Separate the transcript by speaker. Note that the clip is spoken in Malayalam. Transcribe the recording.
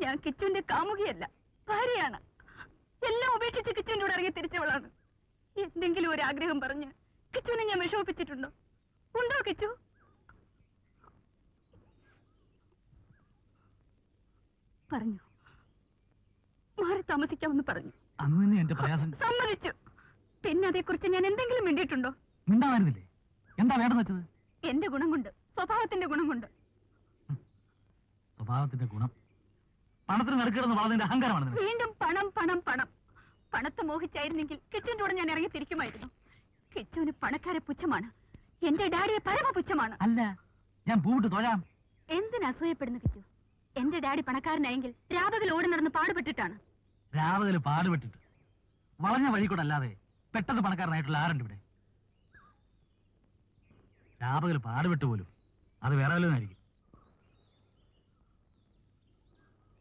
Speaker 1: ഞാൻ കിച്ചുവിന്റെ കാമുകിയല്ല, ഭാര്യയാണ്. എല്ലാം ഉപേക്ഷിച്ച് കിച്ചുവിന്റെ കൂടെ ഇറങ്ങി തിരിച്ചവളാണ്. എന്തെങ്കിലും ഒരു ആഗ്രഹം പറഞ്ഞ് കിച്ചുവിനെ ഞാൻ വിഷമിപ്പിച്ചിട്ടുണ്ടോ? ഉണ്ടോ കിച്ചു? പറഞ്ഞു, മാറി താമസിക്കാമെന്ന് പറഞ്ഞു. സമ്മതിച്ചു. പിന്നെ അതേക്കുറിച്ച് ഞാൻ എന്തെങ്കിലും മിണ്ടിയിട്ടുണ്ടോ?
Speaker 2: മിണ്ടാമായിരുന്നില്ലേ? എന്താ വേണ്ടെന്ന് വെച്ചത്?
Speaker 1: എന്റെ ഗുണം കൊണ്ട്, സ്വഭാവത്തിന്റെ ഗുണം കൊണ്ട്.
Speaker 2: സ്വഭാവത്തിന്റെ ഗുണം? പണത്തിന് നടുക്കിടുന്ന വളർന്നതിന്റെ അഹങ്കാരമാണ്.
Speaker 1: വീണ്ടും പണം പണം പണം. പണത്തെ മോഹിച്ചായിരുന്നെങ്കിൽ കിച്ചുവിന്റെ കൂടെ ഞാൻ ഇറങ്ങി തിരിക്കുമായിരുന്നു. കിച്ചുവിന് പണക്കാരെ പുച്ഛമാണ്, എന്റെ ഡാഡിയെ പരമ പുച്ഛമാണ്.
Speaker 2: അല്ല, ഞാൻ പൂവിട്ട് തൊഴാം.
Speaker 1: എന്തിനാ അസൂയപ്പെടുന്നു കിച്ചു? എന്റെ ഡാഡി പണക്കാരനായെങ്കിൽ രാപകൽ ഓടി നടന്ന് പാടുപെട്ടിട്ടാണ്.
Speaker 2: രാപകൽ പാടുപെട്ടിട്ട് വളഞ്ഞ വഴി കൂടെ അല്ലാതെ പെട്ടെന്ന് പണക്കാരനായിട്ടുള്ള ആരുണ്ട് ഇവിടെ? രാപകൽ പാടുപെട്ട് പോലും അത് വേറെ വല്ലതുമായിരിക്കും.